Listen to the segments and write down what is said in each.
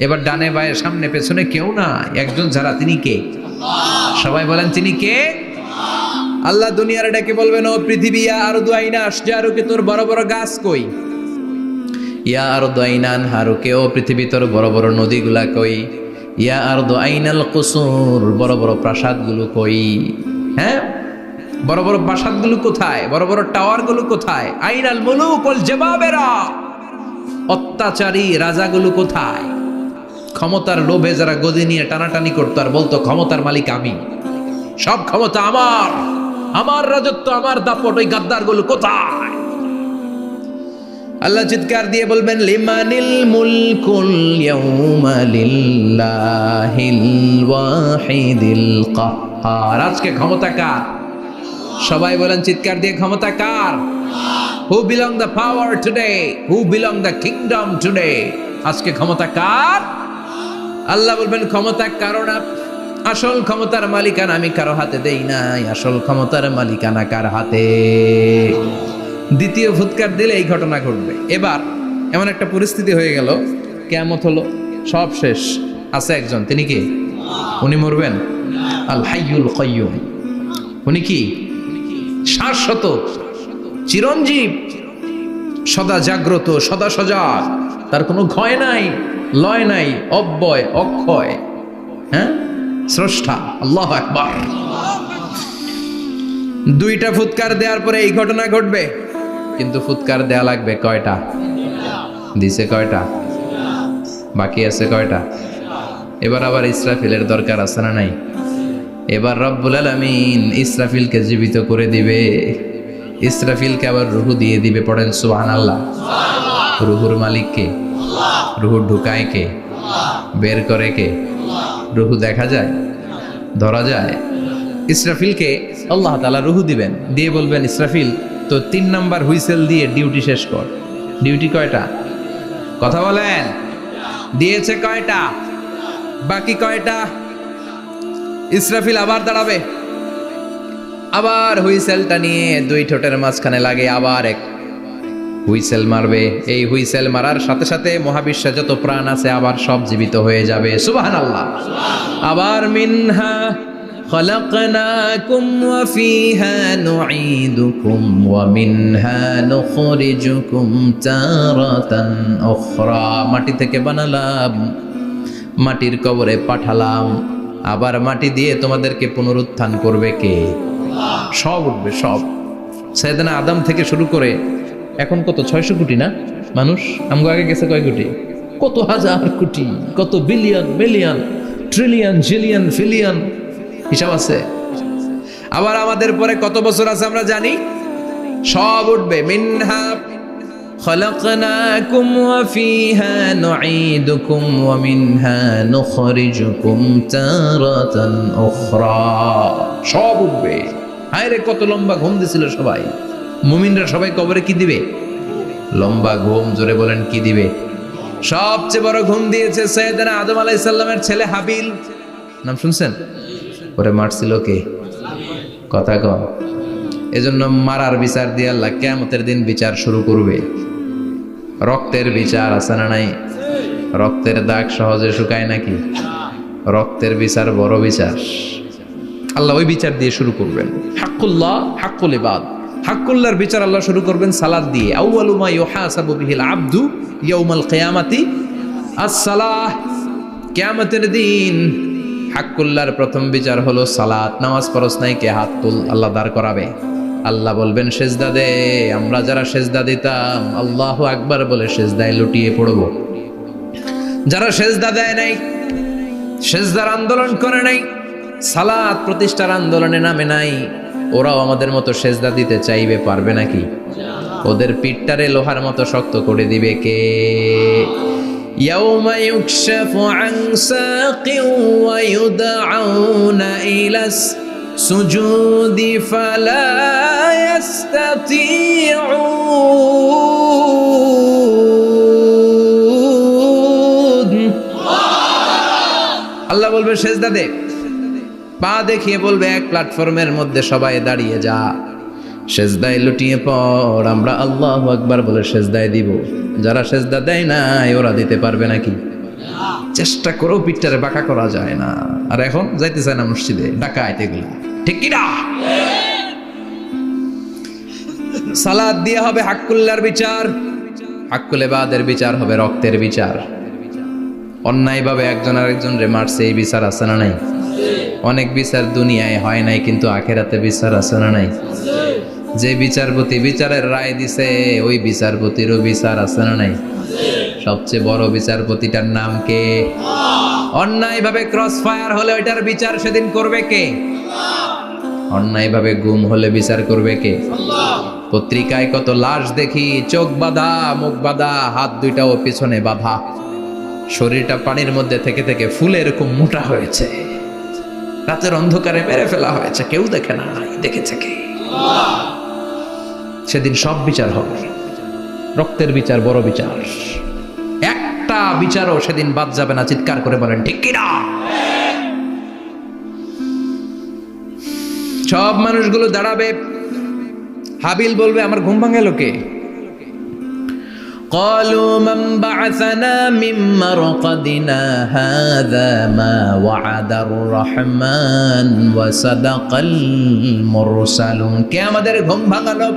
এবার ডানে বায়ে সামনে পেছনে কেউ না, একজন ছাড়া, তিনি কে? সবাই বলেন তিনি কে? আল্লাহ দুনিয়ার ডেকে বলবেন, ও পৃথিবী, ইয়া আরদু আইনা আশজারুকে, তোর বড় বড় গাছ কই? ইয়া আরদু আইনা আনহারুকে, ও পৃথিবী তোর বড় বড় নদীগুলা কই? ইয়া আরদু আইনাল কুসুর, বড় বড় প্রাসাদগুলো কই? হ্যাঁ, বড় বড় প্রাসাদগুলো কোথায়? বড় বড় টাওয়ারগুলো কোথায়? আইনাল মুলুক ওয়াল জাবাবেরা, অত্যাচারী রাজাগুলো কোথায়? ক্ষমতার লোভে যারা গদি নিয়ে টানাটানি করতো আর বলতো ক্ষমতার মালিক আমি, সব ক্ষমতা আমার, আমার রাজত্ব, আমার দাপট, ওই গাদ্দারগুলো কোথায়? আল্লাহ চিৎকার দিয়ে বলবেন, লিমানিল মুলকুল ইয়াউমা লিল্লাহিল ওয়াহিদিল কাহ্হার। আজকে ক্ষমতা কার? সবাই বলেন চিৎকার দিয়ে, ক্ষমতা কার? Who belong the power today, who belong the kingdom today? আজকে ক্ষমতা কার? আল্লাহ বলবেন ক্ষমতা কারো না, আসল ক্ষমতার মালিকানা আমি কারো হাতে দেই নাই, আসল ক্ষমতার মালিকানা কার হাতে? দ্বিতীয় ফুৎকার দিলে এই ঘটনা ঘটবে। এবার এমন একটা পরিস্থিতি হয়ে গেল, কিয়ামত হলো, সব শেষ, আছে একজন, তিনি কি? উনি মরবেন? আল হাইয়ুল কাইয়ুম। উনি কি? শাশ্বত, চিরঞ্জীব, সদা জাগ্রত, সদা সজাগ, তার কোনো ক্ষয় নাই, লয় নাই, অব্যয়, অক্ষয়, হ্যাঁ, স্রষ্টা। আল্লাহু আকবার। দুইটা ফুৎকার দেওয়ার পরে এই ঘটনা ঘটবে, কিন্তু ফুৎকার দেয়া লাগবে কয়টা? দিছে কয়টা? বাকি আছে কয়টা? এবার আবার ইসরাফিলের দরকার আছে না নাই? এবার রব্বুল আলামিন ইসরাফিলকে জীবিত করে দিবে, ইসরাফিলকে আবার রুহু দিয়ে দিবে। পড়েন সুবহানাল্লাহ। রুহুর মালিক কে? রুহু ঢুকায় কে? বের করে কে? রুহু দেখা যায়, ধরা যায়? ইসরাফিলকে আল্লাহ তাআলা রুহু দিবেন, দিয়ে বলবেন, ইসরাফিল তো 3 নাম্বার হুইসেল দিয়ে ডিউটি শেষ কর। ডিউটি কয়টা? কথা বলেন, দিয়েছে কয়টা? বাকি কয়টা? ইসরাফিল আবার দাঁড়াবে, আবার হুইসেলটা নিয়ে 2 ঠোঁটের মাঝখানে লাগে আবার এক হুইসেল মারবে। এই হুইসেল মারার সাথে সাথে মহাবিশ্বে যত প্রাণ আছে আবার সব জীবিত হয়ে যাবে। সুবহানাল্লাহ। আবার মিনহা খলাকনাকুম ওয়া ফিহা নুঈদুকুম ওয়া মিনহা নুখরিজুকুম তারাতান উখরা। মাটি থেকে বানালাম, মাটির কবরে পাঠালাম, আবার মাটি দিয়ে তোমাদেরকে পুনরুত্থান করবে কে? সব উঠবে, সব। সাইয়েদনা আদম থেকে শুরু করে এখন কত 600 কোটি না মানুষ? আমগো আগে গেছে কয় কোটি? কত হাজার কোটি, কত billion, million, trillion, zillion, pillion, হিসাব আছে। আবার আমাদের পরে কত বছর আছে আমরা জানি? সব উঠবে। মিনহা খলাকনাকুম ওয়া ফিহা নুঈদুকুম ওয়া মিনহা নুখরিজুকুম তারাতান উখরা। সব উঠবে। হায়রে কত লম্বা ঘুম দিছিল সবাই। মুমিনরা সবাই কবরে কি দিবে? লম্বা ঘুম। জোরে বলেন কি দিবে? সবচেয়ে বড় ঘুম দিয়েছে সাইয়েদনা আদম আলাইহিস সালামের ছেলে হাবিল। নাম শুনছেন? ওরে মারছিল কে? কথা কম। এজন্য মারার বিচার দিয়ে আল্লাহ কিয়ামতের দিন বিচার শুরু করবে। রক্তের বিচার আছে না নাই? রক্তের দাগ সহজে শুকায় নাকি? রক্তের বিচার বড় বিচার। আল্লাহ ওই বিচার দিয়ে শুরু করবেন। হাক্কুল্লাহ, হাক্কুল ইবাদ। হাক্কুল্লাহর বিচার আল্লাহ শুরু করবেন সালাত দিয়ে। আউয়ালু মা ইউহাসাবু বিহিল আবদু ইয়াউমাল কিয়ামাতি আস-সালাহ। কিয়ামতের দিন হাক্কুল্লাহর প্রথম বিচার হলো সালাত। নামাজ পড়স নাই, কে হাত তুল, আল্লাহ দাঁড় করাবে। আল্লাহ বলবেন সেজদা দে। আমরা যারা সেজদা দিতাম আল্লাহু আকবার বলে সেজদায় লুটিয়ে পড়ব। যারা সেজদা দেয় নাই, সেজদার আন্দোলন করে নাই, সালাত প্রতিষ্ঠার আন্দোলনে নামে নাই, ওরাও আমাদের মতো সেজদা দিতে চাইবে, পারবে নাকি? ওদের পিঠটারে লোহার মতো শক্ত করে দিবে কে? ইয়াউমা ইউকশাফু আন সাকিন ওয়া ইউদআউনা ইলাস সুজুদি ফালা ইস্তাতিউন। আল্লাহ বলবে সেজদা দে। পা দেখিয়ে বলবে এক প্ল্যাটফর্মের মধ্যে সবাই দাঁড়িয়ে যা, সেজদায় লুটিয়ে পড়। আমরা আল্লাহু আকবার বলে সেজদায় দিব। যারা সেজদা দেয় নাই ওরা দিতে পারবে নাকি? চেষ্টা করেও পিঠটারে বাঁকা করা যায় না। আর এখন যাইতে চায় না মসজিদে, ডাকাইতে এগুলা, ঠিক কিনা? সালাত দিয়ে হবে হাক্কুল্লার বিচার, হাক্কুলে বাদের বিচার হবে রক্তের বিচার। অন্যায়ভাবে একজন আরেকজন রে মারছে, এই বিচার আছে না নাই? অনেক বিচার দুনিয়ায় হয় নাই, কিন্তু আখেরাতে বিচার আছে না নাই? যে বিচারপতি বিচারের রায় দিছে, ওই বিচারপতিরও বিচার আছে না নাই? সবচেয়ে বড় বিচারপতিটার নাম কে? অন্যায়ভাবে ক্রস ফায়ার হলে ওইটার বিচার সেদিন করবে কে? অন্যায়ভাবে গুম হলে বিচার করবে কে? পত্রিকায় কত লাশ দেখি, চোখ বাঁধা, মুখ বাঁধা, হাত দুইটাও পিছনে বাঁধা, শরীরটা পানির মধ্যে থেকে থেকে ফুলে এরকম মোটা হয়েছে, রাতের অন্ধকারে মেরে ফেলা হয়েছে, কেউ দেখে না, দেখেছে কে? সেদিন সব বিচার হবে, রক্তের বিচার, বড় বিচার। একটা বিচারও সেদিন বাদ যাবে না, চিৎকার করে বলেন ঠিক কিনা? সব মানুষগুলো দাঁড়াবে, হাবিল বলবে আমার ঘুম ভাঙালো কে? قالوا من بعثنا من مرقدنا هذا ما وعد الرحمن وصدق المرسلون। কে আমাদের ঘুম ভাঙালো?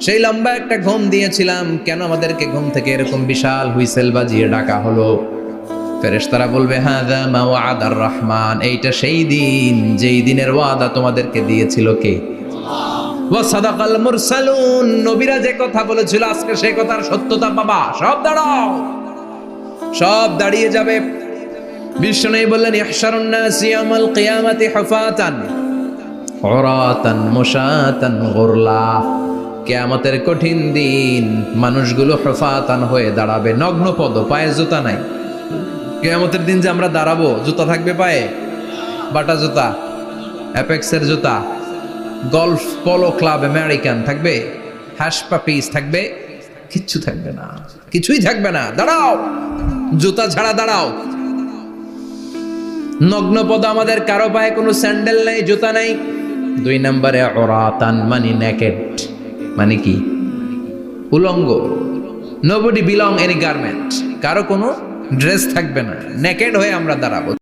সেই লম্বা একটা ঘুম দিয়েছিলাম, কেন আমাদেরকে ঘুম থেকে এরকম বিশাল হুইসেল বাজিয়ে ডাকা হলো? ফেরেশতারা বলবে হাযা মা ওয়াদার রহমান, এইটা সেই দিন যেই দিনের ওয়াদা তোমাদেরকে দিয়েছিল কে? ওয়া সাদাকাল মুরসালুন, নবীরা যে কথা বলেছিল আজকে সেই কথার সত্যতা পাবা। সব দাঁড়াও, সব দাঁড়িয়ে যাবে। বিষ্ণু বললেন ইহশারুন নাস ইয়াউমাল কিয়ামাতি হুফাতান উরাতান মুশাতান গুরলা। কিয়ামতের কঠিন দিন মানুষগুলো হুফাতান হয়ে দাঁড়াবে, নগ্ন পদ, পায়ে জুতা নাই। কিয়ামতের দিন যে আমরা দাঁড়াবো, জুতা থাকবে পায়ে? বাটা জুতা, অ্যাপেক্সের জুতা, গলফ পোলো ক্লাব আমেরিকান থাকবে? হ্যাশ পাপিস থাকবে? কিচ্ছু থাকবে না, কিছুই থাকবে না। দাঁড়াও, জুতা ছাড়া দাঁড়াও। নগ্ন পদ, আমাদের কারো পায়ে কোনো স্যান্ডেল নেই, জুতা নেই। 2 নম্বরে উরাতান মানে নেকেড, মানে কি? উলঙ্গ। নোবডি বিলং এনি গার্মেন্ট, কারো কোনো ড্রেস থাকবে না, নেকেড হয়ে আমরা দাঁড়াবো।